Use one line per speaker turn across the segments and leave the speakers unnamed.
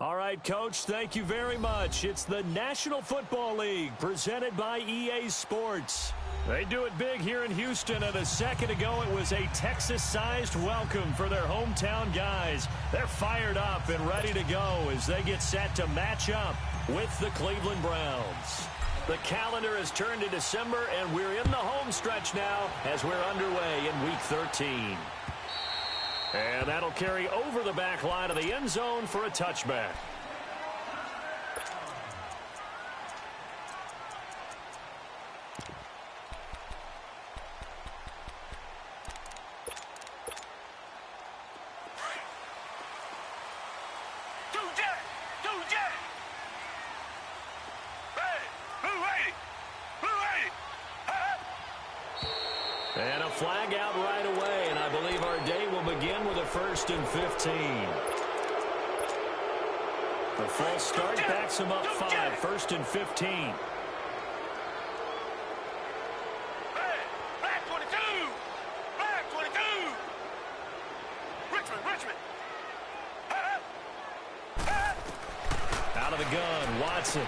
All right, Coach, thank you very much. It's the National Football League presented by EA Sports. They do it big here in Houston, and a second ago it was a Texas-sized welcome for their hometown guys. They're fired up and ready to go as they get set to match up with the Cleveland Browns. The calendar has turned to December, and we're in the home stretch now as we're underway in Week 13. And that'll carry over the back line of the end zone for a touchback. And a flag out right away, and I believe our day will begin with a 1st and 15. The false start backs him up 5, 1st and 15.
Black 22! Black 22! Richmond!
Out of the gun, Watson.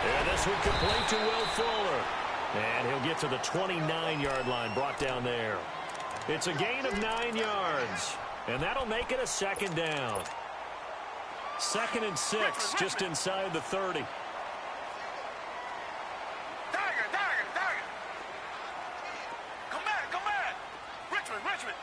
And this one complete to Will Fuller. And he'll get to the 29-yard line, brought down there. It's a gain of 9 yards, and that'll make it a 2nd down. 2nd and 6, just inside the 30.
Tiger! Come back! Richmond!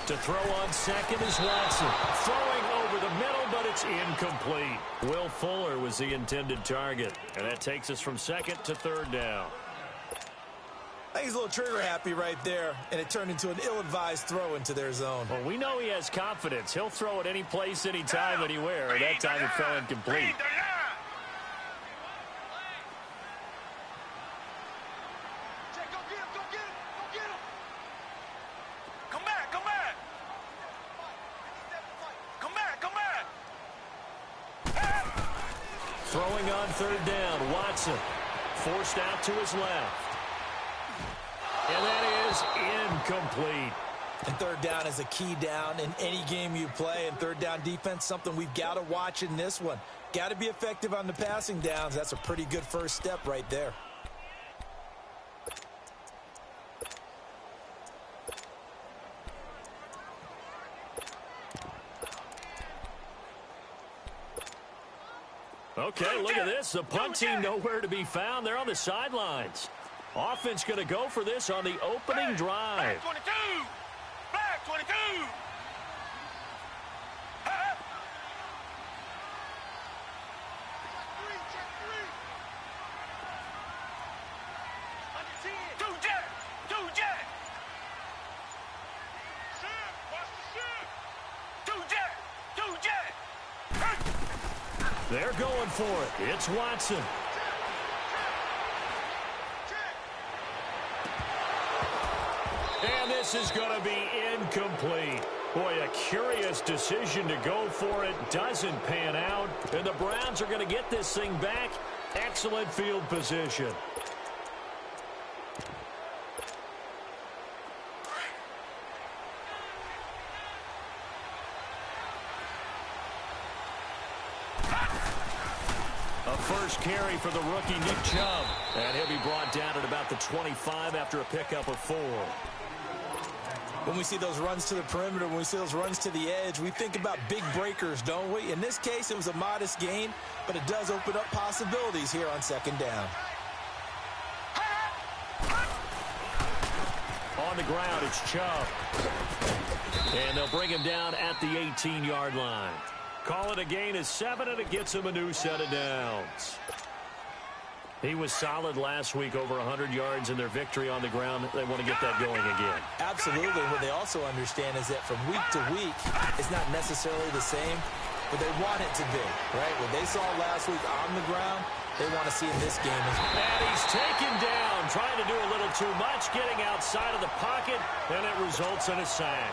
To throw on second is Watson. Throwing over the middle, but it's incomplete. Will Fuller was the intended target. And that takes us from 2nd to 3rd down.
I think he's a little trigger happy right there, and it turned into an ill-advised throw into their zone.
Well, we know he has confidence. He'll throw it any place, anytime, anywhere. That time it fell incomplete. Throwing on 3rd down, Watson. Forced out to his left. And that is incomplete.
And 3rd down is a key down in any game you play. And 3rd down defense, something we've got to watch in this one. Got to be effective on the passing downs. That's a pretty good first step right there.
Okay, look at this. The punt team nowhere to be found. They're on the sidelines. Offense going to go for this on the opening drive.
Black 22! Black 22!
They're going for it. It's Watson. And this is going to be incomplete. Boy, a curious decision to go for it. Doesn't pan out. And the Browns are going to get this thing back. Excellent field position. First carry for the rookie, Nick Chubb. And he'll be brought down at about the 25 after a pickup of 4.
When we see those runs to the perimeter, when we see those runs to the edge, we think about big breakers, don't we? In this case, it was a modest gain, but it does open up possibilities here on 2nd down.
On the ground, it's Chubb. And they'll bring him down at the 18-yard line. Call it a gain of 7, and it gets him a new set of downs. He was solid last week, over 100 yards in their victory on the ground. They want to get that going again.
Absolutely. What they also understand is that from week to week, it's not necessarily the same, but they want it to be, right? What they saw last week on the ground, they want to see in this game as well.
And he's taken down, trying to do a little too much, getting outside of the pocket, and it results in a sack.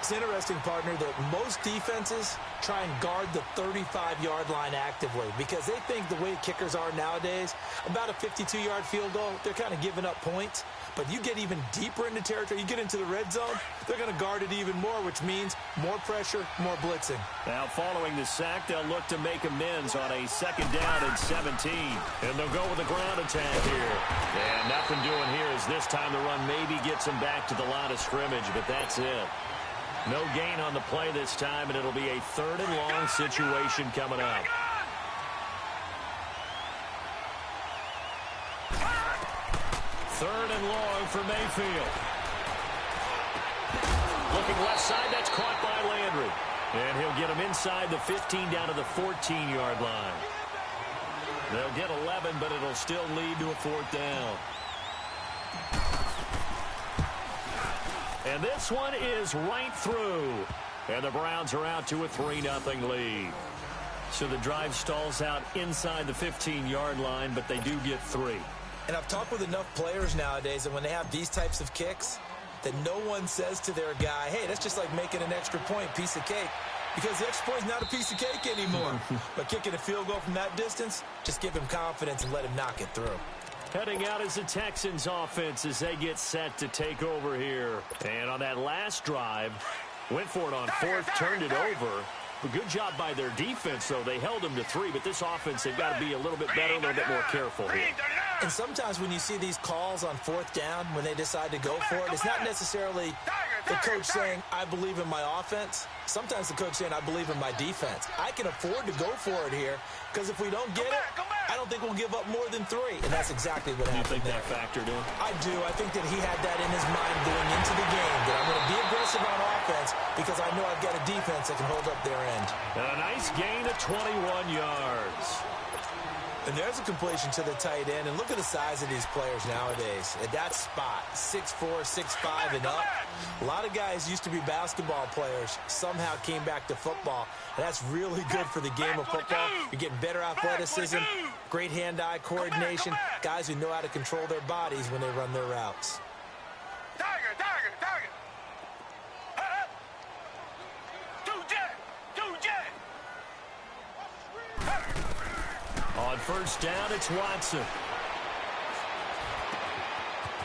It's interesting, partner, that most defenses try and guard the 35-yard line actively because they think the way kickers are nowadays, about a 52-yard field goal, they're kind of giving up points. But you get even deeper into territory, you get into the red zone, they're going to guard it even more, which means more pressure, more blitzing.
Now, following the sack, they'll look to make amends on a 2nd down and 17. And they'll go with the ground attack here. And nothing doing here as this time the run maybe gets them back to the line of scrimmage, but that's it. No gain on the play this time, and it'll be a 3rd and long situation coming up. 3rd and long for Mayfield. Looking left side, that's caught by Landry. And he'll get him inside the 15 down to the 14-yard line. They'll get 11, but it'll still lead to a 4th down. And this one is right through. And the Browns are out to a 3-0 lead. So the drive stalls out inside the 15-yard line, but they do get 3.
And I've talked with enough players nowadays that when they have these types of kicks, that no one says to their guy, hey, that's just like making an extra point, piece of cake. Because the extra point is not a piece of cake anymore. But kicking a field goal from that distance, just give him confidence and let him knock it through.
Heading out is the Texans offense as they get set to take over here. And on that last drive, went for it on 4th, turned it over. A good job by their defense, though. They held them to 3, but this offense, they've got to be a little bit better, a little bit more careful here.
And sometimes when you see these calls on 4th down, when they decide to go for it, it's not necessarily the coach saying, I believe in my offense. Sometimes the coach saying, I believe in my defense. I can afford to go for it here because if we don't get it, I don't think we'll give up more than 3. And that's exactly what happened.
You think
there.
that factored in?
I do. I think that he had that in his mind going into the game, that I'm going to be aggressive on offense because I know I've got a defense that can hold up their end.
And a nice gain of 21 yards.
And there's a completion to the tight end. And look at the size of these players nowadays. At that spot, 6'4", 6'5", and up. A lot of guys used to be basketball players, somehow came back to football. And that's really good for the game of football. You're getting better athleticism, great hand-eye coordination, guys who know how to control their bodies when they run their routes.
Tiger, tiger, tiger. Two jet.
On 1st down, it's Watson.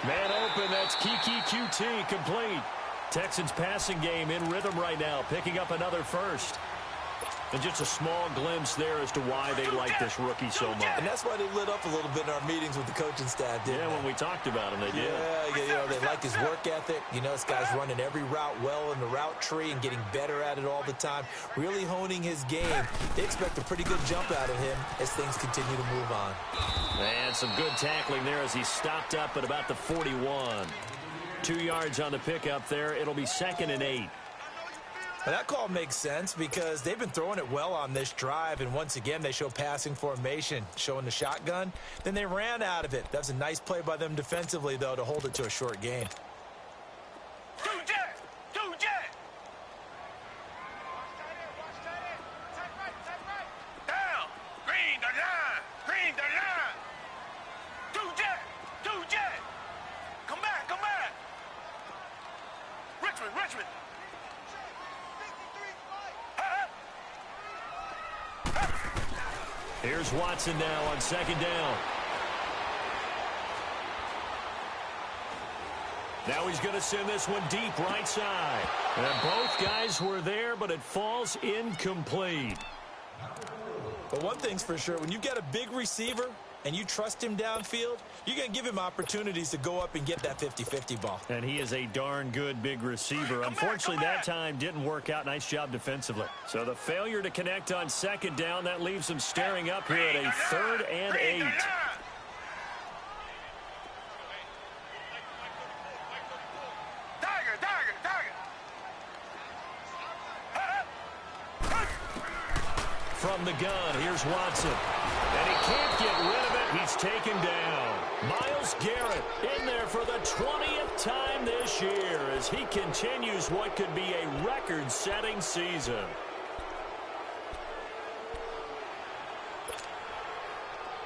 Man open, that's Kiki QT, complete. Texans passing game in rhythm right now, picking up another 1st. And just a small glimpse there as to why they like this rookie so much.
And that's why they lit up a little bit in our meetings with the coaching staff, didn't they?
When we talked about him, they did.
Yeah, they like his work ethic. You know, this guy's running every route well in the route tree and getting better at it all the time, really honing his game. They expect a pretty good jump out of him as things continue to move on.
And some good tackling there as he stopped up at about the 41. 2 yards on the pickup there. It'll be 2nd and 8.
Well, that call makes sense because they've been throwing it well on this drive, and once again, they show passing formation, showing the shotgun. Then they ran out of it. That was a nice play by them defensively, though, to hold it to a short gain.
Two jet. Down. Green the line. Two jet. Come back. Richmond.
Here's Watson now on 2nd down. Now he's going to send this one deep right side. And both guys were there, but it falls incomplete.
But one thing's for sure, when you get a big receiver and you trust him downfield, you're going to give him opportunities to go up and get that 50-50 ball.
And he is a darn good big receiver. Unfortunately, that time didn't work out. Nice job defensively. So the failure to connect on 2nd down, that leaves them staring up here at a 3rd and 8. From the gun, here's Watson. And he can't get rid of it. He's taken down. Myles Garrett in there for the 20th time this year as he continues what could be a record-setting season.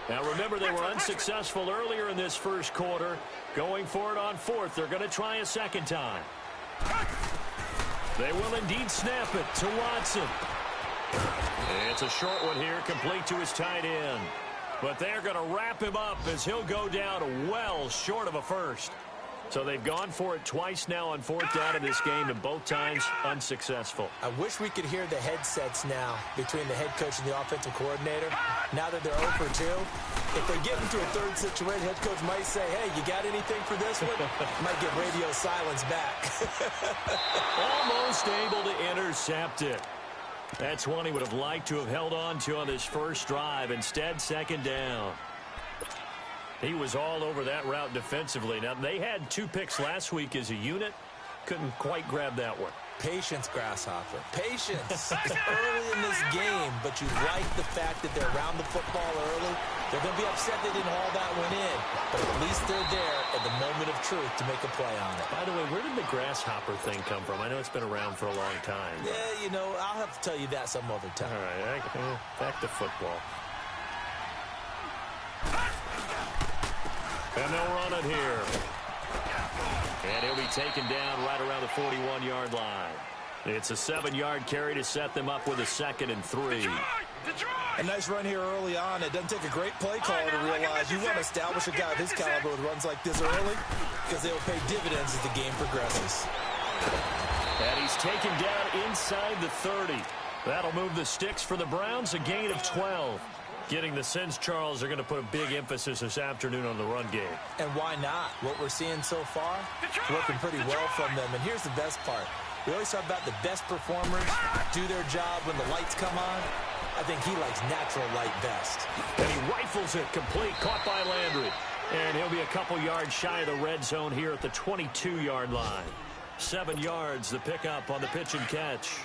Now remember, they were unsuccessful earlier in this 1st quarter. Going for it on 4th. They're going to try a 2nd time. They will indeed snap it to Watson. It's a short one here, complete to his tight end. But they're going to wrap him up as he'll go down well short of a first. So they've gone for it twice now on fourth down in this game, and both times unsuccessful.
I wish we could hear the headsets now between the head coach and the offensive coordinator. Now that they're 0 for 2, if they get into a third situation, head coach might say, hey, you got anything for this one? Might get radio silence back.
Almost able to intercept it. That's one he would have liked to have held on to on this first drive. Instead, second down. He was all over that route defensively. Now, they had 2 picks last week as a unit. Couldn't quite grab that one.
Patience, Grasshopper. Patience. It's early in this game, but you like the fact that they're around the football early. They're going to be upset they didn't haul that one in, but at least they're there at the moment of truth to make a play on it.
By the way, where did the Grasshopper thing come from? I know it's been around for a long time.
Yeah, you know, I'll have to tell you that some other time.
All right, back to football. And they'll run it here. And he'll be taken down right around the 41-yard line. It's a 7-yard carry to set them up with a 2nd and 3.
A nice run here early on. It doesn't take a great play caller to realize you want to establish a guy of his caliber with runs like this early because they will pay dividends as the game progresses.
And he's taken down inside the 30. That'll move the sticks for the Browns, a gain of 12. Getting the sense Charles are going to put a big emphasis this afternoon on the run game.
And why not? What we're seeing so far is working pretty well from them. And here's the best part. We always talk about the best performers do their job when the lights come on. I think he likes natural light best.
And he rifles it complete, caught by Landry. And he'll be a couple yards shy of the red zone here at the 22-yard line. 7 yards, the pickup on the pitch and catch.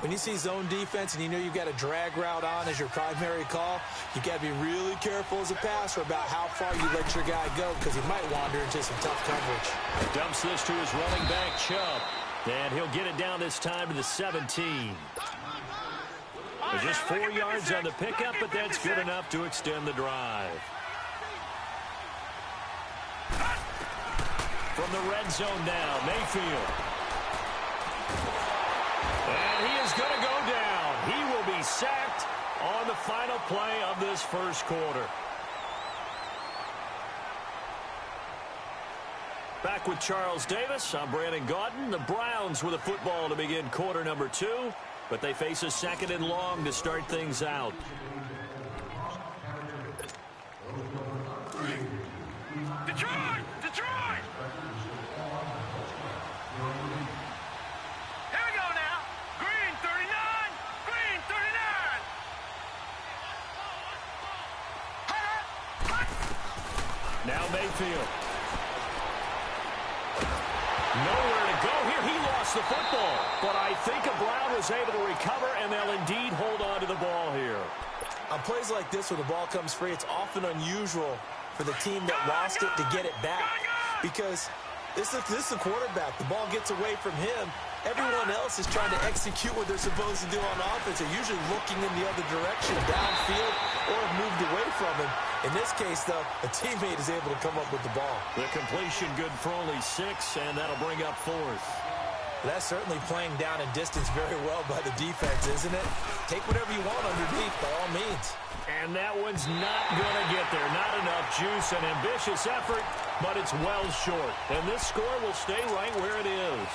When you see zone defense and you know you've got a drag route on as your primary call, you got to be really careful as a passer about how far you let your guy go because he might wander into some tough coverage.
Dumps this to his running back, Chubb. And he'll get it down this time to the 17. There's just 4 yards on the pickup, but that's good enough to extend the drive. From the red zone now, Mayfield. And he is going to go down. He will be sacked on the final play of this first quarter. Back with Charles Davis. I'm Brandon Gaudin. The Browns with a football to begin quarter number 2, but they face a 2nd and long to start things out.
Detroit! Detroit! Here we go now. Green 39. Green 39.
Now Mayfield. Nowhere to go here. He lost the football. But I think a Brown was able to recover, and they'll indeed hold on to the ball here.
On plays like this where the ball comes free, it's often unusual for the team that lost it to get it back. Because this is the quarterback. The ball gets away from him. Everyone else is trying to execute what they're supposed to do on offense. They're usually looking in the other direction, downfield, or have moved away from him. In this case, though, a teammate is able to come up with the ball.
The completion good for only 6, and that'll bring up 4th.
That's certainly playing down in distance very well by the defense, isn't it? Take whatever you want underneath, by all means.
And that one's not going to get there. Not enough juice, an ambitious effort, but it's well short. And this score will stay right where it is.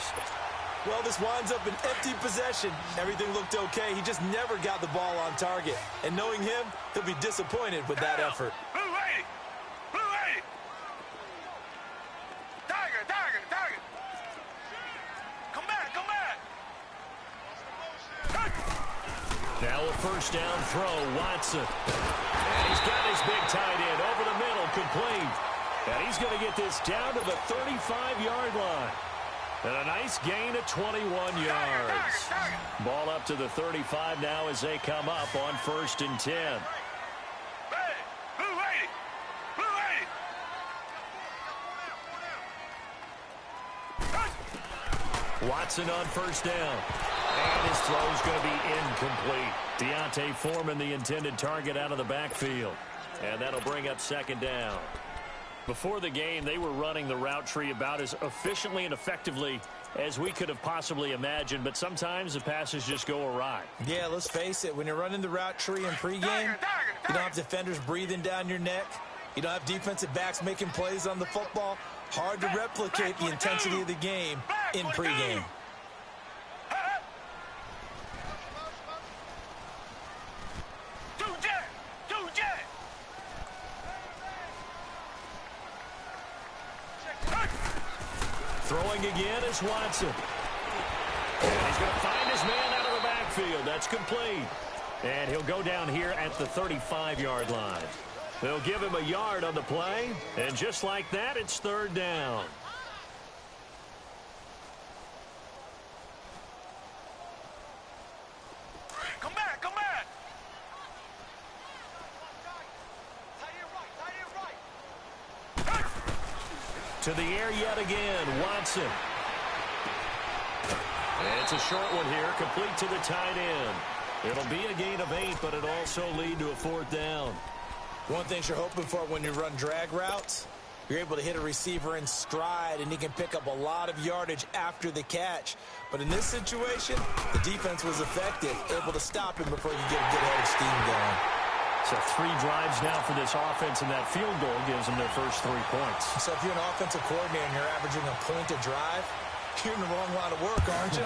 Well, this winds up an empty possession. Everything looked okay. He just never got the ball on target. And knowing him, he'll be disappointed with that effort.
Blue 80. Blue 80. Tiger, tiger, tiger. Come back, come back.
Now a first down throw, Watson. And he's got his big tight end over the middle, complete. And he's going to get this down to the 35-yard line. And a nice gain of 21 yards. Ball up to the 35 now as they come up on 1st and 10.
Hey, Blue 80. Blue 80.
Watson on first down. And his throw's going to be incomplete. Deontay Foreman, the intended target, out of the backfield. And that'll bring up 2nd down. Before the game, they were running the route tree about as efficiently and effectively as we could have possibly imagined, but sometimes the passes just go awry.
Yeah, let's face it. When you're running the route tree in pregame, you don't have defenders breathing down your neck. You don't have defensive backs making plays on the football. Hard to replicate the intensity of the game in pregame.
Throwing again is Watson. And he's going to find his man out of the backfield. That's complete. And he'll go down here at the 35-yard line. They'll give him a yard on the play. And just like that, it's third down.
Come back, come back.
To the air yet again, Watson. And it's a short one here, complete to the tight end. It'll be a gain of 8, but it'll also lead to a fourth down.
One thing you're hoping for when you run drag routes, you're able to hit a receiver in stride, and he can pick up a lot of yardage after the catch. But in this situation, the defense was effective, able to stop him before you get a good head of steam going.
So 3 drives now for this offense, and that field goal gives them their first 3 points.
So if you're an offensive coordinator and you're averaging a point a drive, you're in the wrong line of work, aren't you?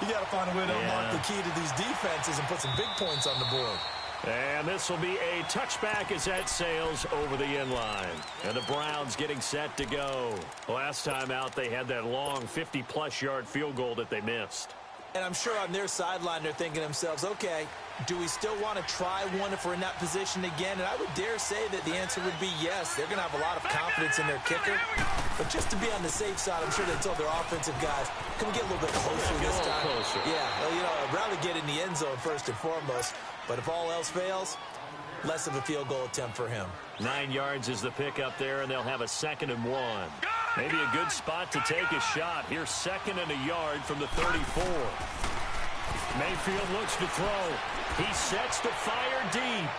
You got to find a way to unlock the key to these defenses and put some big points on the board.
And this will be a touchback as that sails over the end line. And the Browns getting set to go. Last time out, they had that long 50-plus yard field goal that they missed.
And I'm sure on their sideline they're thinking to themselves, okay, do we still want to try one if we're in that position again? And I would dare say that the answer would be yes. They're going to have a lot of confidence in their kicker. But just to be on the safe side, I'm sure they told their offensive guys, can we get a little bit closer this time?
Closer.
Yeah, well, you know, I'd rather get in the end zone first and foremost. But if all else fails, less of a field goal attempt for him.
9 yards is the pick up there, and they'll have a 2nd and 1. Maybe a good spot to take a shot. Here's 2nd and a yard from the 34. Mayfield looks to throw. He sets to fire deep.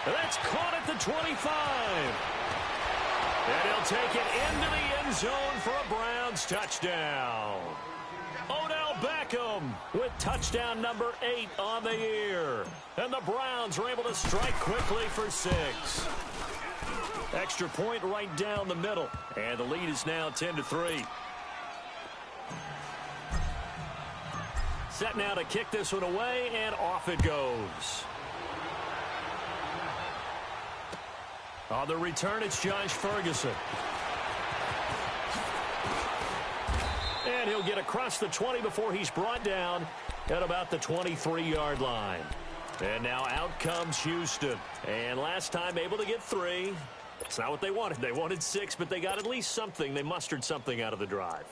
That's caught at the 25. And he'll take it into the end zone for a Browns touchdown. Odell Beckham with touchdown number 8 on the year. And the Browns are able to strike quickly for 6. Extra point right down the middle. And the lead is now 10-3. Set now to kick this one away, and off it goes. On the return, it's Josh Ferguson. And he'll get across the 20 before he's brought down at about the 23-yard line. And now out comes Houston. And last time able to get 3. That's not what they wanted. They wanted 6, but they got at least something. They mustered something out of the drive.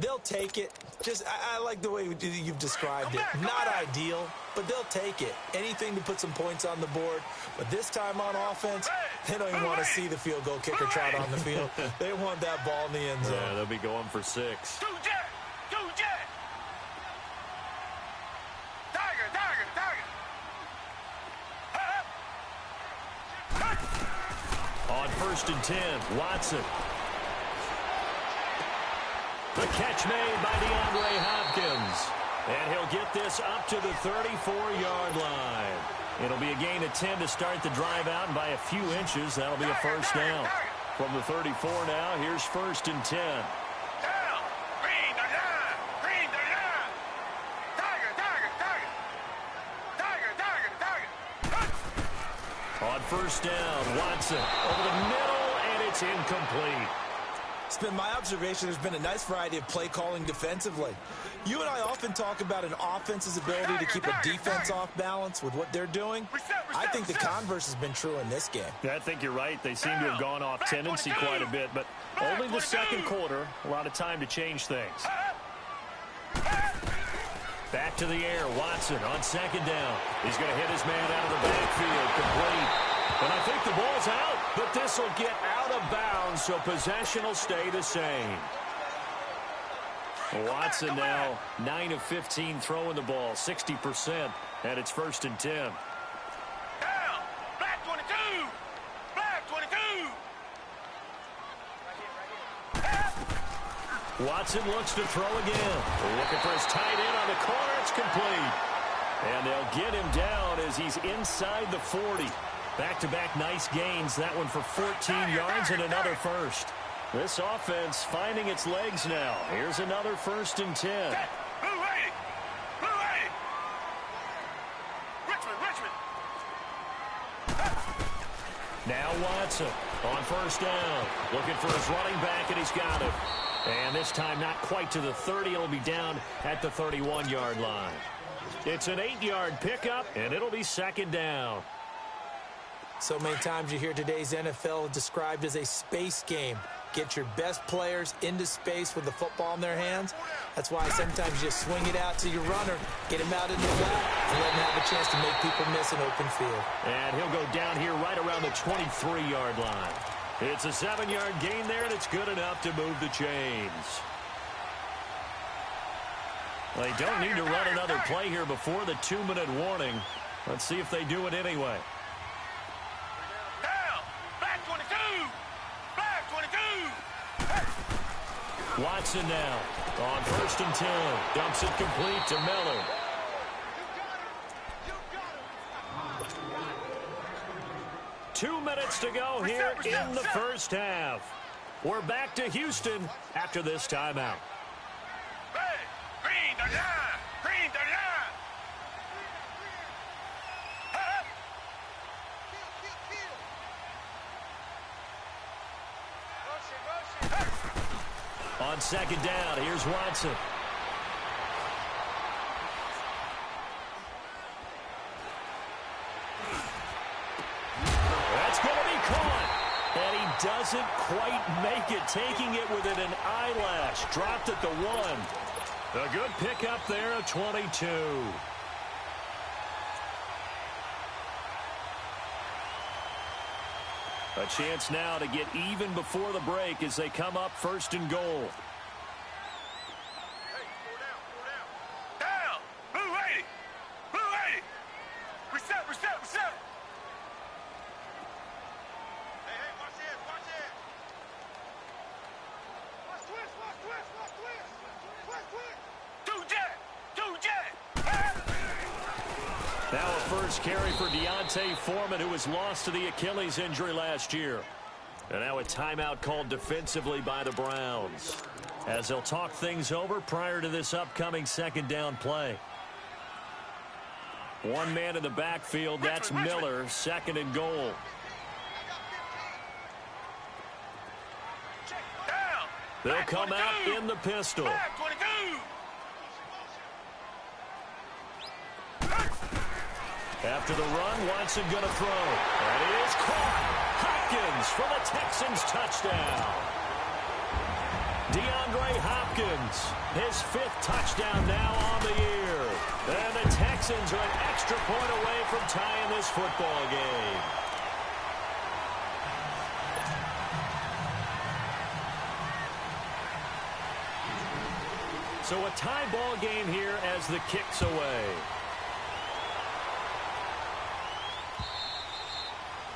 They'll take it. I like the way you've described it. Not ideal, but they'll take it. Anything to put some points on the board. But this time on offense, they don't even want to see the field goal kicker trot on the field. They want that ball in the end zone.
Yeah, they'll be going for 6. On 1st and 10, Watson. The catch made by DeAndre Hopkins. And he'll get this up to the 34-yard line. It'll be a gain of 10 to start the drive out, and by a few inches, that'll be a first down. From the 34 now, here's 1st and 10. On 1st down, Watson over the middle, and it's incomplete.
It's been my observation there's been a nice variety of play calling defensively. You and I often talk about an offense's ability to keep a defense off balance with what they're doing. I think the converse has been true in this game.
Yeah, I think you're right. They seem to have gone off tendency quite a bit, but only the 2nd quarter. A lot of time to change things. Back to the air, Watson on 2nd down. He's going to hit his man out of the backfield, complete. And I think the ball's out, but this will get out of bounds, so possession will stay the same. Watson now 9 of 15 throwing the ball, 60%, and it's 1st and 10.
Black 22! Black 22!
Watson looks to throw again. Looking for his tight end on the corner. It's complete. And they'll get him down as he's inside the 40. Back-to-back nice gains. That one for 14 yards and another first. This offense finding its legs now. Here's another 1st and 10. Now Watson on 1st down. Looking for his running back, and he's got him. And this time not quite to the 30. It'll be down at the 31-yard line. It's an 8-yard pickup, and it'll be 2nd down.
So many times you hear today's NFL described as a space game. Get your best players into space with the football in their hands. That's why sometimes you just swing it out to your runner, get him out in the flat, and let him have a chance to make people miss an open field.
And he'll go down here right around the 23-yard line. It's a 7-yard gain there, and it's good enough to move the chains. They don't need to run another play here before the 2-minute warning. Let's see if they do it anyway. Watson now on 1st and 10. Dumps it complete to Miller. Two minutes to go here in the first half. We're back to Houston after this timeout.
Green, the line! Green, the line!
On 2nd down, here's Watson. That's going to be caught. And he doesn't quite make it, taking it within an eyelash. Dropped at the 1. A good pickup there of 22. A chance now to get even before the break as they come up 1st and goal.
Hey, down. Blue 80. Blue 80. Reset. Hey, watch this. Watch twist. Two jet.
Now a first carry for Deontay Foreman, who was lost to the Achilles injury last year. And now a timeout called defensively by the Browns, as they'll talk things over prior to this upcoming 2nd down play. One man in the backfield, that's Miller, 2nd and goal. They'll come out in the pistol. After the run, Watson going to throw. And it is caught. Hopkins for the Texans touchdown. DeAndre Hopkins, his 5th touchdown now on the year. And the Texans are an extra point away from tying this football game. So a tie ball game here as the kick's away.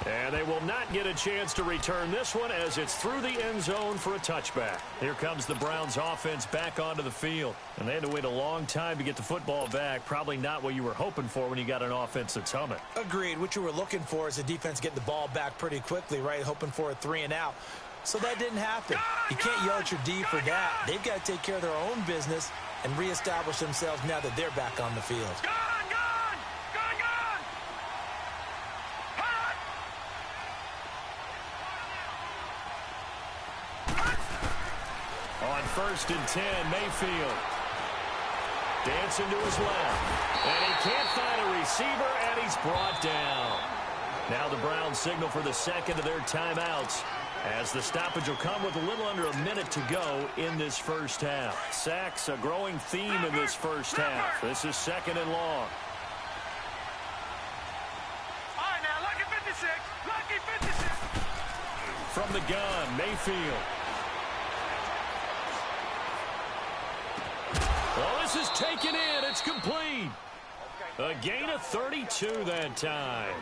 And they will not get a chance to return this one as it's through the end zone for a touchback. Here comes the Browns offense back onto the field. And they had to wait a long time to get the football back. Probably not what you were hoping for when you got an offense that's humming.
Agreed. What you were looking for is the defense getting the ball back pretty quickly, right? Hoping for a 3 and out. So that didn't happen. You can't yell at your D for that. They've got to take care of their own business and reestablish themselves now that they're back on the field.
On 1st and 10, Mayfield. Dancing to his left. And he can't find a receiver, and he's brought down. Now the Browns signal for the 2nd of their timeouts, as the stoppage will come with a little under a minute to go in this first half. Sacks, a growing theme in this first half. This is 2nd and long.
All right, now, lucky 56. Lucky 56.
From the gun, Mayfield. Well, this is taken in. It's complete. A gain of 32 that time.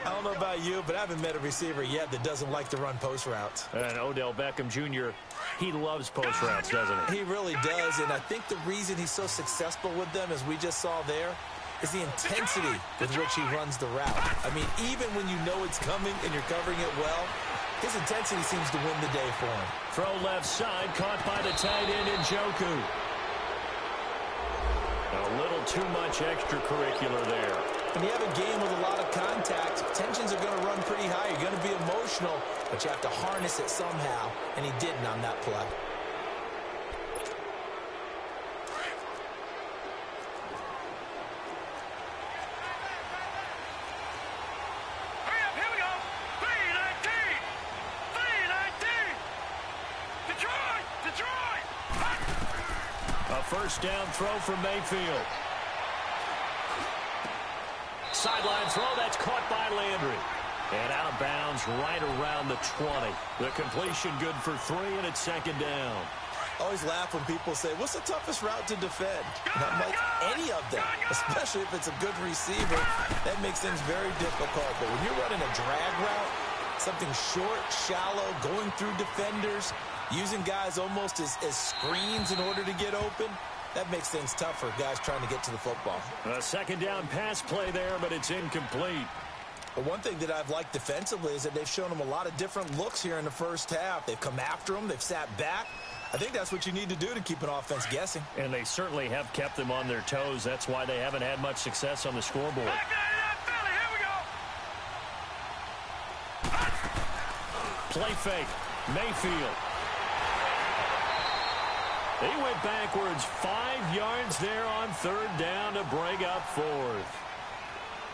I don't know about you, but I haven't met a receiver yet that doesn't like to run post routes.
And Odell Beckham Jr. He loves post routes, doesn't he?
He really does, and I think the reason he's so successful with them, as we just saw there, is the intensity with which he runs the route. I mean, even when you know it's coming and you're covering it well, his intensity seems to win the day for him.
Throw left side, caught by the tight end Njoku. A little too much extracurricular there.
When you have a game with a lot of contact, tensions are going to run pretty high. You're going to be emotional, but you have to harness it somehow, and he didn't on that play.
Here we go. 319. 319. Detroit.
A first down throw from Mayfield. Sideline throw, that's caught by Landry. And out of bounds right around the 20. The completion good for 3, and it's second down.
I always laugh when people say, what's the toughest route to defend? And I'm like, any of them, especially if it's a good receiver. That makes things very difficult. But when you're running a drag route, something short, shallow, going through defenders, using guys almost as screens in order to get open, that makes things tough for guys trying to get to the football.
A second down pass play there, but it's incomplete.
But one thing that I've liked defensively is that they've shown them a lot of different looks here in the first half. They've come after them. They've sat back. I think that's what you need to do to keep an offense guessing.
And they certainly have kept them on their toes. That's why they haven't had much success on the scoreboard. Play fake. Mayfield. He went backwards 5 yards there on third down to bring up fourth.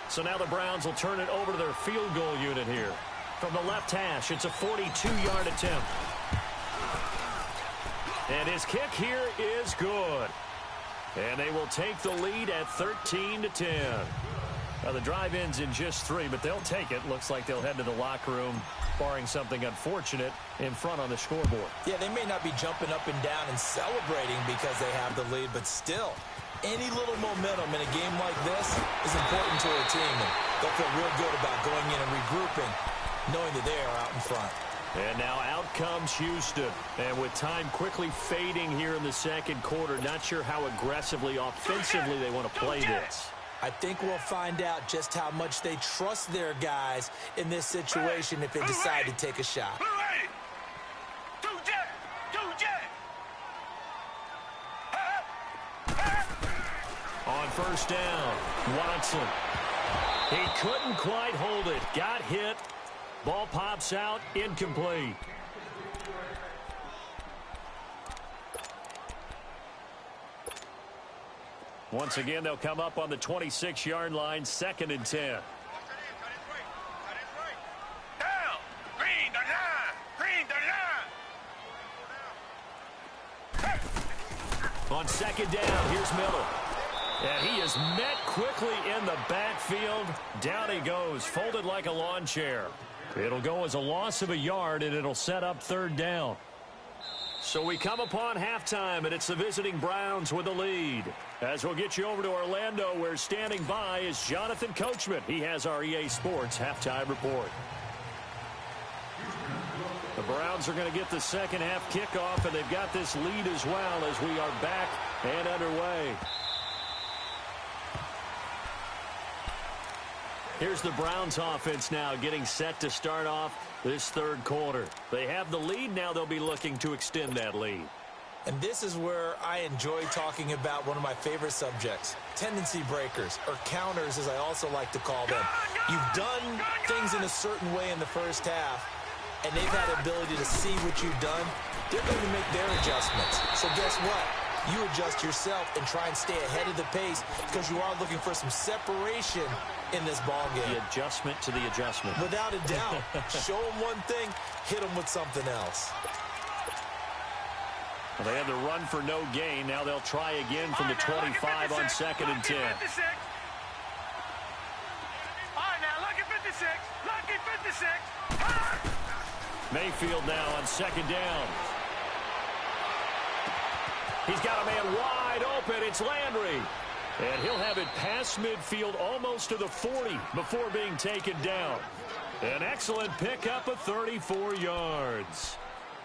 So now the Browns will turn it over to their field goal unit here. From the left hash, it's a 42-yard attempt. And his kick here is good. And they will take the lead at 13-10. Now the drive ends in just 3, but they'll take it. Looks like they'll head to the locker room, barring something unfortunate, in front on the scoreboard.
Yeah, they may not be jumping up and down and celebrating because they have the lead, but still, any little momentum in a game like this is important to a team. And they'll feel real good about going in and regrouping, knowing that they are out in front.
And now out comes Houston. And with time quickly fading here in the second quarter, not sure how aggressively, offensively they want to play this.
I think we'll find out just how much they trust their guys in this situation if they decide to take a shot.
On first down, Watson. He couldn't quite hold it. Got hit. Ball pops out, incomplete. Once again, they'll come up on the 26-yard line, 2nd and 10. On second down, here's Miller. And he is met quickly in the backfield. Down he goes, folded like a lawn chair. It'll go as a loss of a yard, and it'll set up third down. So we come upon halftime, and it's the visiting Browns with the lead. As we'll get you over to Orlando, where standing by is Jonathan Coachman. He has our EA Sports halftime report. The Browns are going to get the second half kickoff, and they've got this lead as well as we are back and underway. Here's the Browns offense now getting set to start off this third quarter. They have the lead now. They'll be looking to extend that lead.
And this is where I enjoy talking about one of my favorite subjects, tendency breakers, or counters as I also like to call them. You've done things in a certain way in the first half, and they've had the ability to see what you've done. They're going to make their adjustments. So guess what? You adjust yourself and try and stay ahead of the pace because you are looking for some separation in this ball game.
The adjustment to the adjustment.
Without a doubt. Show them one thing, hit them with something else.
Well, they had the run for no gain. Now they'll try again from the 25 on 2nd and 10.
All right, now, lucky 56. Lucky 56.
Mayfield now on 2nd down. He's got a man wide open. It's Landry. And he'll have it past midfield almost to the 40 before being taken down. An excellent pickup of 34 yards.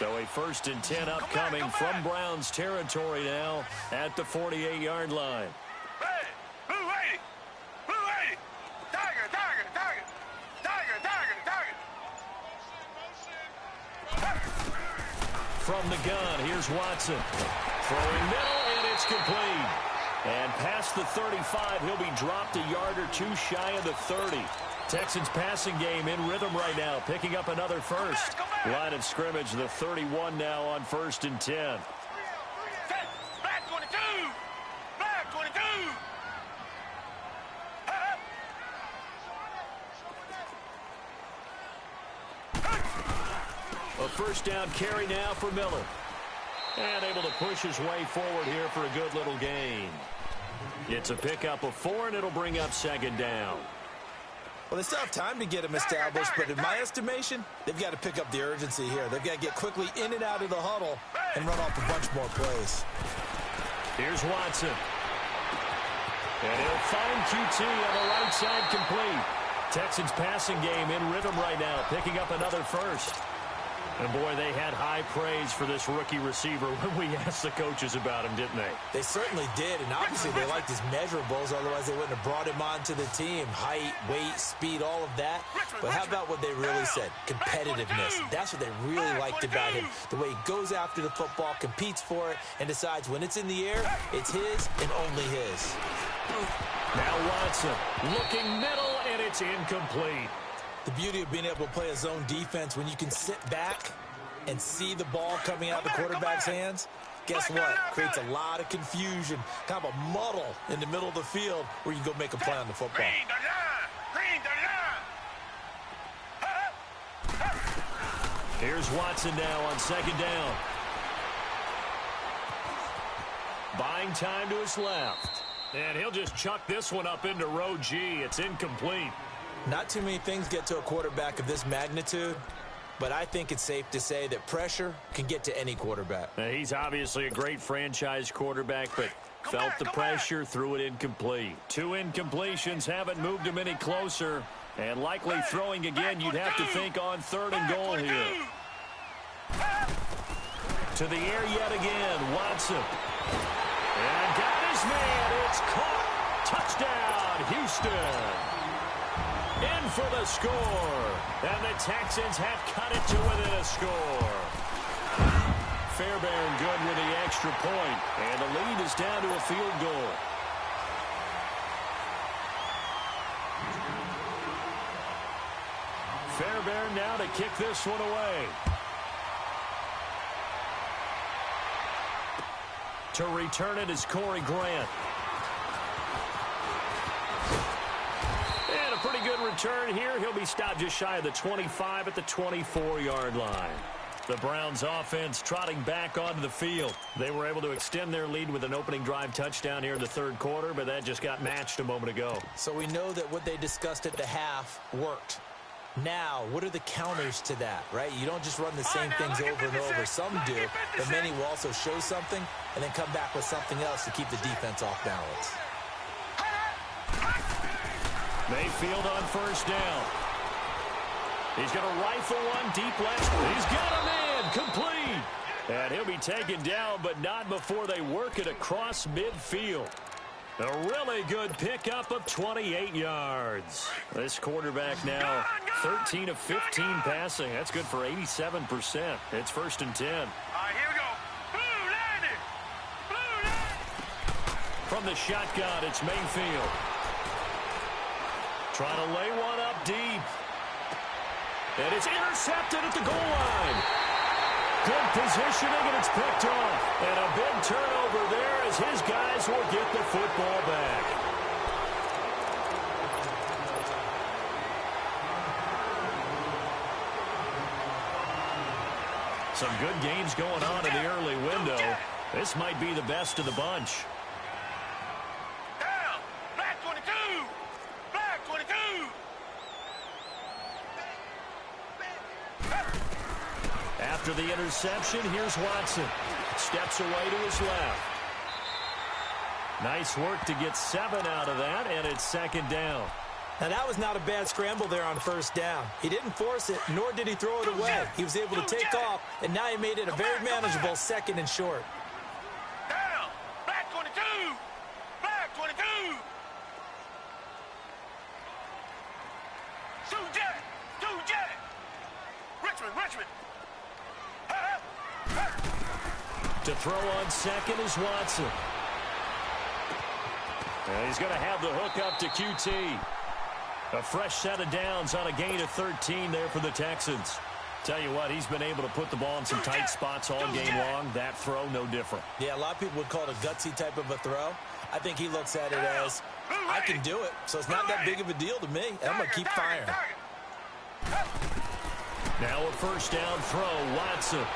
So a 1st and 10 upcoming from Browns territory now at the 48-yard line.
Hey, blue 80. Blue 80. Tiger, tiger, tiger. Tiger, tiger, tiger.
From the gun, here's Watson. Throwing middle, and it's complete. And past the 35, he'll be dropped a yard or two shy of the 30. Texans passing game in rhythm right now, picking up another first. Line of scrimmage, the 31 now on 1st and 10.
Black 22. Black 22.
A first down carry now for Miller. And able to push his way forward here for a good little gain. It's a pickup of 4, and it'll bring up 2nd down.
Well, they still have time to get him established, but in my estimation, they've got to pick up the urgency here. They've got to get quickly in and out of the huddle and run off a bunch more plays.
Here's Watson. And he'll find QT on the right side complete. Texans passing game in rhythm right now, picking up another first. And, boy, they had high praise for this rookie receiver when we asked the coaches about him, didn't they?
They certainly did, and obviously they liked his measurables. Otherwise, they wouldn't have brought him onto the team. Height, weight, speed, all of that. But how about what they really said? Competitiveness. That's what they really liked about him. The way he goes after the football, competes for it, and decides when it's in the air, it's his and only his.
Now Watson looking middle, and it's incomplete.
The beauty of being able to play a zone defense when you can sit back and see the ball coming out of the quarterback's hands, guess what? Creates a lot of confusion, kind of a muddle in the middle of the field where you can go make a play on the football.
Here's Watson now on 2nd down. Buying time to his left. And he'll just chuck this one up into row G. It's incomplete.
Not too many things get to a quarterback of this magnitude, but I think it's safe to say that pressure can get to any quarterback.
Now, he's obviously a great franchise quarterback, but felt the pressure, threw it incomplete. 2 incompletions haven't moved him any closer, and likely throwing again, you'd have to think on 3rd and goal here. To the air yet again, Watson. And got his man, it's caught. Touchdown, Houston. In for the score. And the Texans have cut it to within a score. Fairbairn good with the extra point. And the lead is down to a field goal. Fairbairn now to kick this one away. To return it is Corey Grant. And a pretty good return here. He'll be stopped just shy of the 25 at the 24-yard line. The Browns offense trotting back onto the field. They were able to extend their lead with an opening drive touchdown here in the 3rd quarter, but that just got matched a moment ago.
So we know that what they discussed at the half worked. Now, what are the counters to that, right? You don't just run the same things over and over. Some do, but many will also show something and then come back with something else to keep the defense off balance.
Mayfield on 1st down. He's going to rifle one deep left. He's got a man complete. And he'll be taken down, but not before they work it across midfield. A really good pickup of 28 yards. This quarterback now 13 of 15 passing. That's good for 87%. It's 1st and 10.
All right, here we go. Blue landing. Blue landing.
From the shotgun, it's Mayfield. Trying to lay one up deep. And it's intercepted at the goal line. Good positioning, and it's picked off. And a big turnover there as his guys will get the football back. Some good games going on in the early window. This might be the best of the bunch.
Down. Black 22. Black 22.
After the interception, here's Watson. Steps away to his left. Nice work to get 7 out of that, and it's 2nd down.
Now, that was not a bad scramble there on first down. He didn't force it, nor did he throw it away. He was able to take off, and now he made it a very manageable second and short.
Down. Black 22. Black 22. Two jet. Two jet. Richmond.
To throw on second is Watson. And he's going to have the hook up to QT. A fresh set of downs on a gain of 13 there for the Texans. Tell you what, he's been able to put the ball in some tight spots all game long. That throw, no different.
Yeah, a lot of people would call it a gutsy type of a throw. I think he looks at it as, I can do it, so it's not that big of a deal to me. I'm going to keep firing.
Now a first down throw, Watson.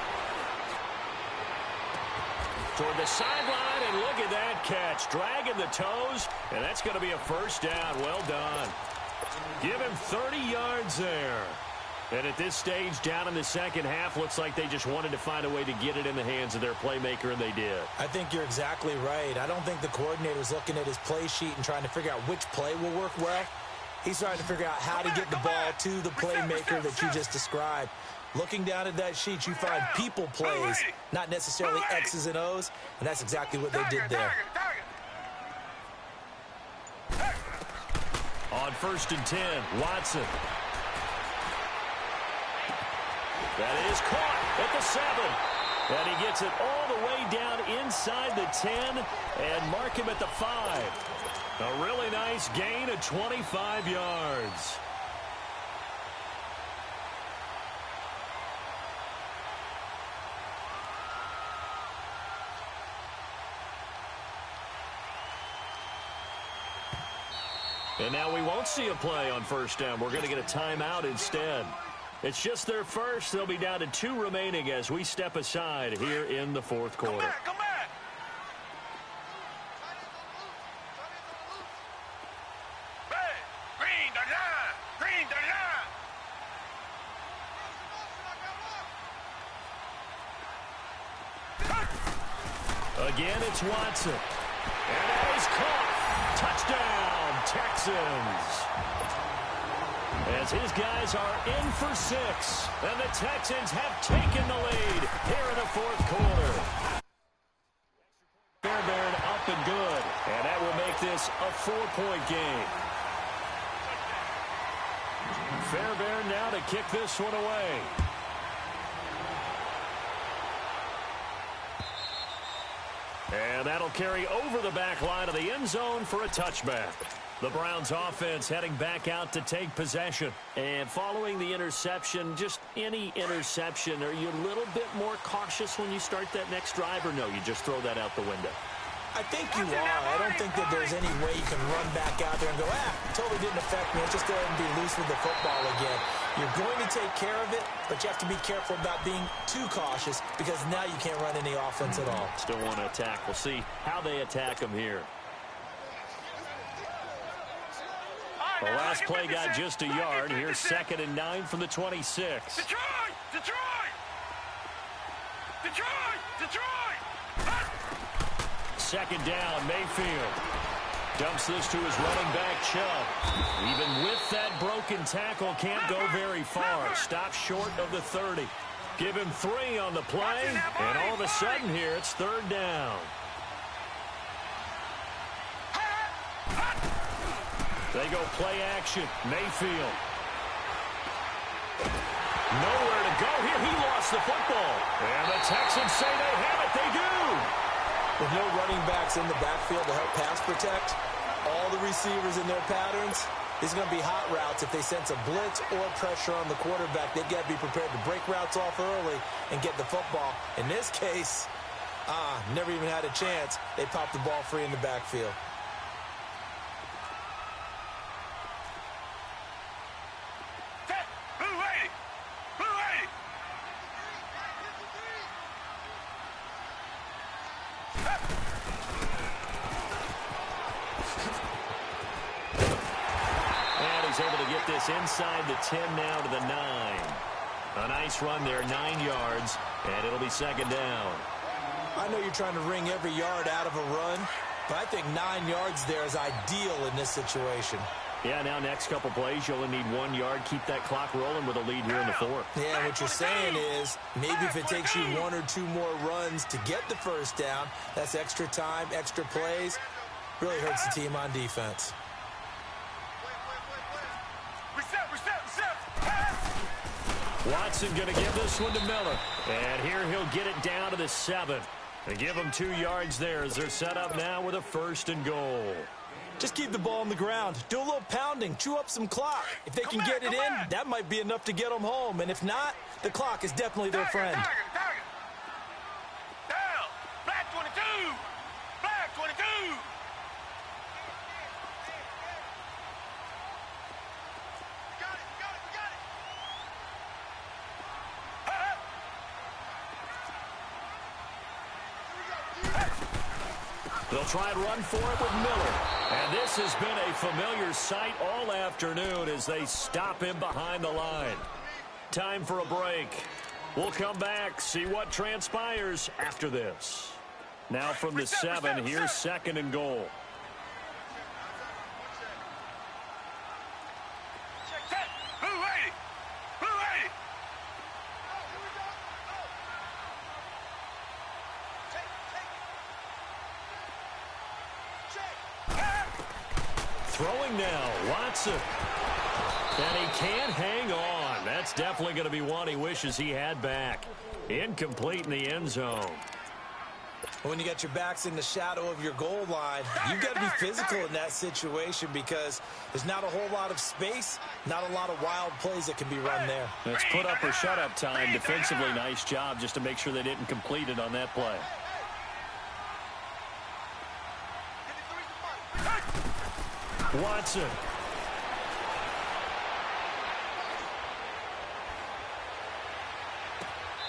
Toward the sideline, and look at that catch. Dragging the toes, and that's going to be a first down. Well done. Give him 30 yards there. And at this stage, down in the second half, looks like they just wanted to find a way to get it in the hands of their playmaker, and they did.
I think you're exactly right. I don't think the coordinator's looking at his play sheet and trying to figure out which play will work well. He's trying to figure out how to get the ball to the playmaker that you just described. Looking down at that sheet, you find people plays, not necessarily X's and O's, and that's exactly what they did there.
On 1st and 10, Watson. That is caught at the 7. And he gets it all the way down inside the 10 and mark him at the 5. A really nice gain of 25 yards. And now we won't see a play on first down. We're going to get a timeout instead. It's just their first. They'll be down to 2 remaining as we step aside here in the fourth quarter.
Come back. Hey, green the line.
Again, it's Watson. And that is caught. Touchdown, Texans. As his guys are in for 6. And the Texans have taken the lead here in the fourth quarter. Fairbairn up and good. And that will make this a 4-point game. Fairbairn now to kick this one away. And that'll carry over the back line of the end zone for a touchback. The Browns offense heading back out to take possession. And following the interception, just any interception, are you a little bit more cautious when you start that next drive, or no, you just throw that out the window?
I think you are. I don't think that there's any way you can run back out there and go, totally didn't affect me. Let's just go ahead and be loose with the football again. You're going to take care of it, but you have to be careful about being too cautious because now you can't run any offense at all.
Still want to attack. We'll see how they attack them here. The last play got just a yard. Here's 2nd and 9 from the 26.
Detroit!
Second down, Mayfield. Dumps this to his running back, Chubb. Even with that broken tackle, can't go very far. Stops short of the 30. Give him 3 on the play, and all of a sudden here, it's 3rd down. They go play action. Mayfield. Nowhere to go here. He lost the football. And the Texans say they have it. They do.
With no running backs in the backfield to help pass protect, all the receivers in their patterns, these are going to be hot routes. If they sense a blitz or pressure on the quarterback, they've got to be prepared to break routes off early and get the football. In this case, never even had a chance. They popped the ball free in the backfield.
Inside the 10 now to the 9. A nice run there, 9 yards, and it'll be 2nd down.
I know you're trying to wring every yard out of a run, but I think 9 yards there is ideal in this situation.
Yeah, now next couple plays, you only need 1 yard. Keep that clock rolling with a lead here in the fourth.
Yeah, what you're saying is maybe if it takes you 1 or 2 more runs to get the first down, that's extra time, extra plays. Really hurts the team on defense.
Watson going to give this one to Miller. And here he'll get it down to the 7. They give him 2 yards there as they're set up now with a 1st and goal.
Just keep the ball on the ground. Do a little pounding. Chew up some clock. If they can get it in, that might be enough to get them home. And if not, the clock is definitely their friend.
Down. Black 22. Black 22.
They'll try and run for it with Miller. And this has been a familiar sight all afternoon as they stop him behind the line. Time for a break. We'll come back, see what transpires after this. Now from the 7, here's 2nd and goal. Throwing now, Watson. And he can't hang on. That's definitely going to be one he wishes he had back. Incomplete in the end zone.
When you got your backs in the shadow of your goal line, you've got to be physical in that situation because there's not a whole lot of space, not a lot of wild plays that can be run there.
It's put up or shut up time. Defensively, nice job just to make sure they didn't complete it on that play. Watson.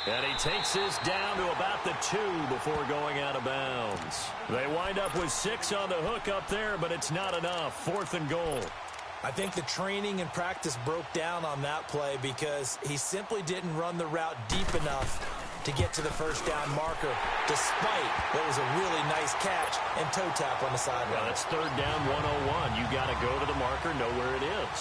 And he takes this down to about the 2 before going out of bounds. They wind up with 6 on the hook up there, but it's not enough. 4th and goal.
I think the training and practice broke down on that play because he simply didn't run the route deep enough to get to the first down marker, despite what was a really nice catch and toe tap on the sideline.
Well, it's 3rd down 101. You got to go to the marker, know where it is.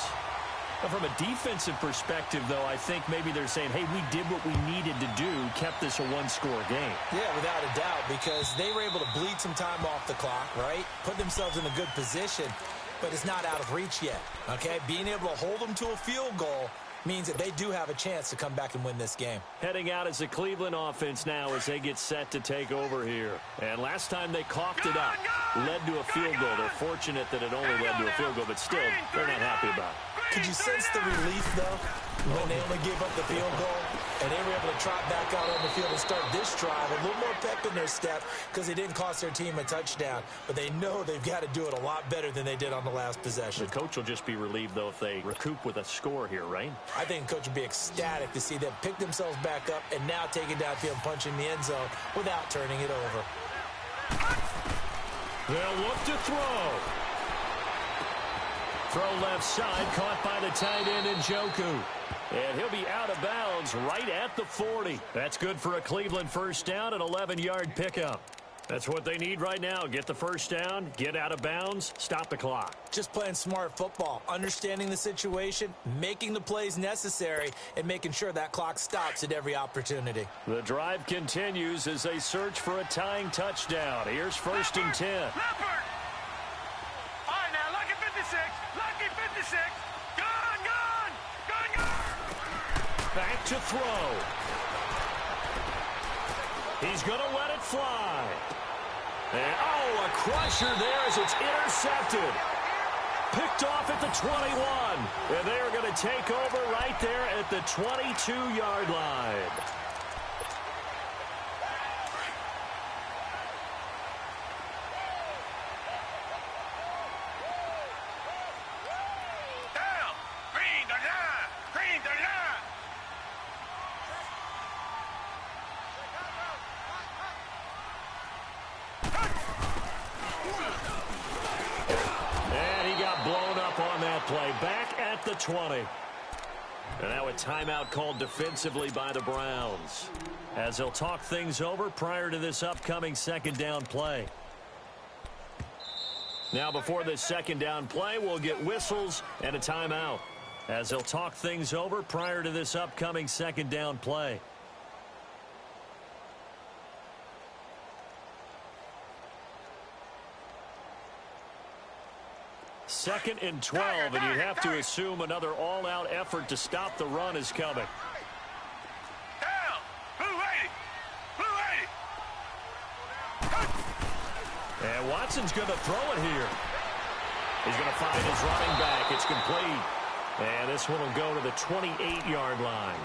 Now, from a defensive perspective, though, I think maybe they're saying, hey, we did what we needed to do, kept this a 1-score game.
Yeah, without a doubt, because they were able to bleed some time off the clock, right? Put themselves in a good position, but it's not out of reach yet, okay? Being able to hold them to a field goal means that they do have a chance to come back and win this game.
Heading out as the Cleveland offense now as they get set to take over here. And last time they coughed it up, led to a field goal. They're fortunate that it only led to a field goal, but still, they're not happy about it.
Could you sense the relief, though, when they only gave up the field goal and they were able to trot back out on the field and start this drive, a little more pep in their step because they didn't cost their team a touchdown, but they know they've got to do it a lot better than they did on the last possession.
The coach will just be relieved, though, if they recoup with a score here, right?
I think the coach would be ecstatic to see them pick themselves back up and now take it downfield and punch in the end zone without turning it over.
They'll look to throw. Throw left side, caught by the tight end Njoku. And he'll be out of bounds right at the 40. That's good for a Cleveland first down, an 11-yard pickup. That's what they need right now. Get the first down, get out of bounds, stop the clock.
Just playing smart football, understanding the situation, making the plays necessary, and making sure that clock stops at every opportunity.
The drive continues as they search for a tying touchdown. Here's 1st and 10.
Leopard! All right, now, lucky 56. Lucky 56. Gun!
Back to throw. He's going to let it fly. And, oh, a crusher there as it's intercepted. Picked off at the 21. And they are going to take over right there at the 22-yard line.
Down! Green 39! Green 39!
And he got blown up on that play. Back at the 20. And now a timeout called defensively by the Browns, as they'll talk things over prior to this upcoming 2nd down play. Now before this second down play, we'll get whistles and a timeout as they'll talk things over prior to this upcoming second down play. Second and 12, and you have to assume another all-out effort to stop the run is coming.
Down. Blue 80. Blue 80.
And Watson's going to throw it here. He's going to find his running back. It's complete. And this one will go to the 28-yard line.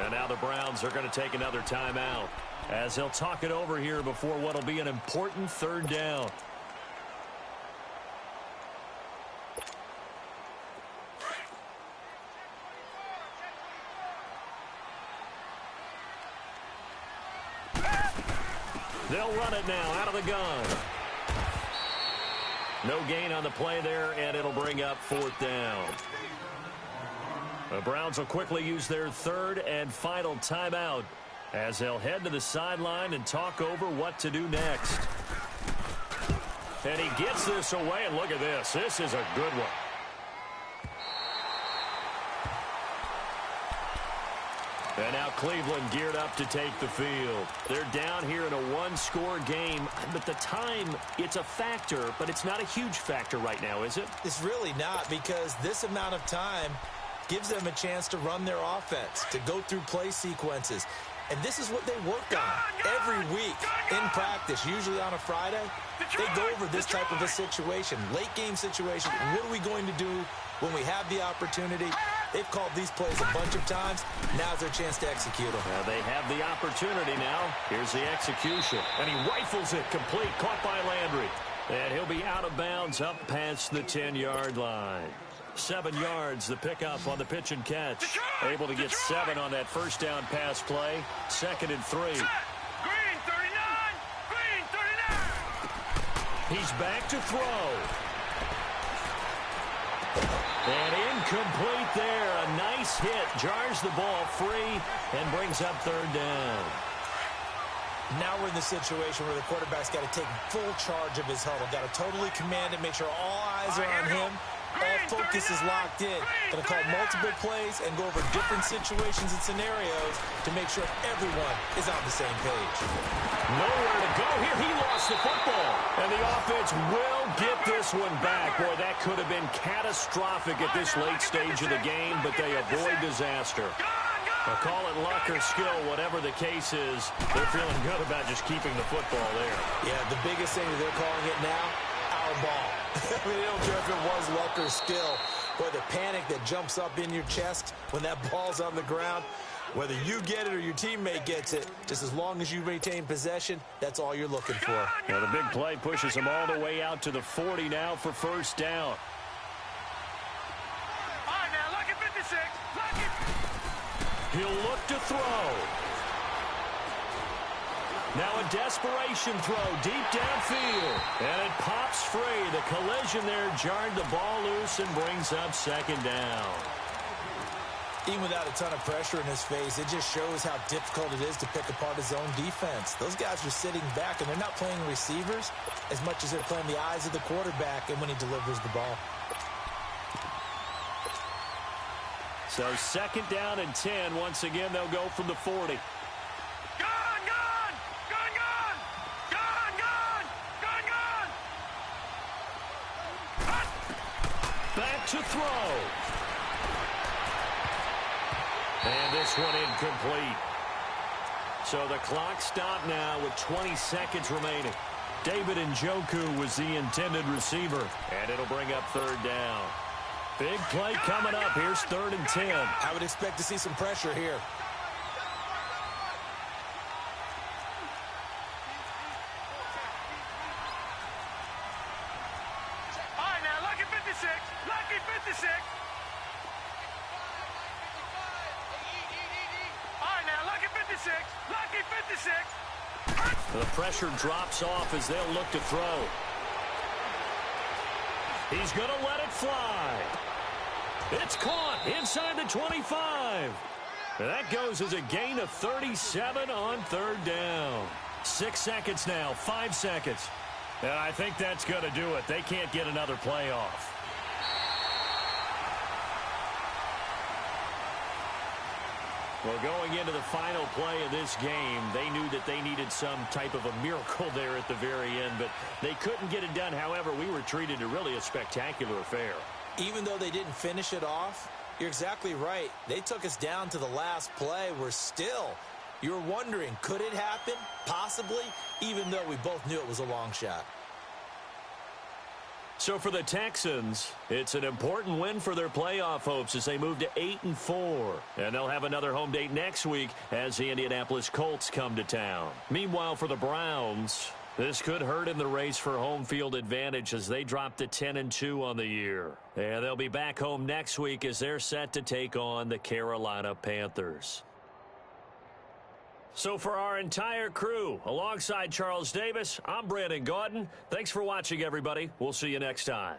And now the Browns are going to take another timeout as they'll talk it over here before what will be an important third down. They'll run it now out of the gun. No gain on the play there, and it'll bring up fourth down. The Browns will quickly use their third and final timeout as they'll head to the sideline and talk over what to do next. And he gets this away, and look at this. This is a good one. And now Cleveland geared up to take the field. They're down here in a one-score game, but the time, it's a factor, but it's not a huge factor right now, is it?
It's really not, because this amount of time gives them a chance to run their offense, to go through play sequences. And this is what they work on every week in practice, usually on a Friday. They go over this type of a situation, late-game situation. What are we going to do when we have the opportunity? They've called these plays a bunch of times. Now's their chance to execute them.
They have the opportunity now. Here's the execution. And he rifles it complete, caught by Landry. And he'll be out of bounds up past the 10-yard line. 7 yards, the pickup on the pitch and catch. Able to get 7 on that first down pass play. 2nd and 3.
Green 39. Green 39.
He's back to throw. And incomplete there. A nice hit. Jars the ball free and brings up third down.
Now we're in the situation where the quarterback's got to take full charge of his huddle. Got to totally command it, make sure all eyes are on him. All focus is locked in. Going to call multiple plays and go over different situations and scenarios to make sure everyone is on the same page.
Nowhere to go here. He lost the football. And the offense will get this one back. Boy, that could have been catastrophic at this late stage of the game, but they avoid disaster. Now, call it luck or skill, whatever the case is, they're feeling good about just keeping the football there.
Yeah, the biggest thing that they're calling it now, our ball. I mean, they don't care if it was luck or skill. Boy, the panic that jumps up in your chest when that ball's on the ground, whether you get it or your teammate gets it, just as long as you retain possession, that's all you're looking for.
Now, the big play pushes him all the way out to the 40 now for first down.
All right, now, lucky 56. Lucky.
He'll look to throw. Now a desperation throw deep downfield. And it pops free. The collision there jarred the ball loose and brings up second down.
Even without a ton of pressure in his face, it just shows how difficult it is to pick apart his own defense. Those guys are sitting back, and they're not playing receivers as much as they're playing the eyes of the quarterback and when he delivers the ball.
So second down and 10. Once again, they'll go from the 40. Back to throw. And this one incomplete. So the clock stopped now with 20 seconds remaining. David Njoku was the intended receiver. And it'll bring up third down. Big play coming up. Here's 3rd and 10.
I would expect to see some pressure here.
All right, now, lucky 56. Lucky 56. All right, now, lucky 56. Lucky 56.
The pressure drops off as they'll look to throw. He's going to let it fly. It's caught inside the 25. And that goes as a gain of 37 on third down. 6 seconds now. 5 seconds. And I think that's going to do it. They can't get another playoff. Well, going into the final play of this game, they knew that they needed some type of a miracle there at the very end, but they couldn't get it done. However, we were treated to really a spectacular affair.
Even though they didn't finish it off, you're exactly right. They took us down to the last play. You're wondering, could it happen? Possibly, even though we both knew it was a long shot.
So for the Texans, it's an important win for their playoff hopes as they move to 8-4. And they'll have another home date next week as the Indianapolis Colts come to town. Meanwhile, for the Browns, this could hurt in the race for home field advantage as they drop to 10-2 on the year. And they'll be back home next week as they're set to take on the Carolina Panthers. So for our entire crew, alongside Charles Davis, I'm Brandon Gaudin. Thanks for watching, everybody. We'll see you next time.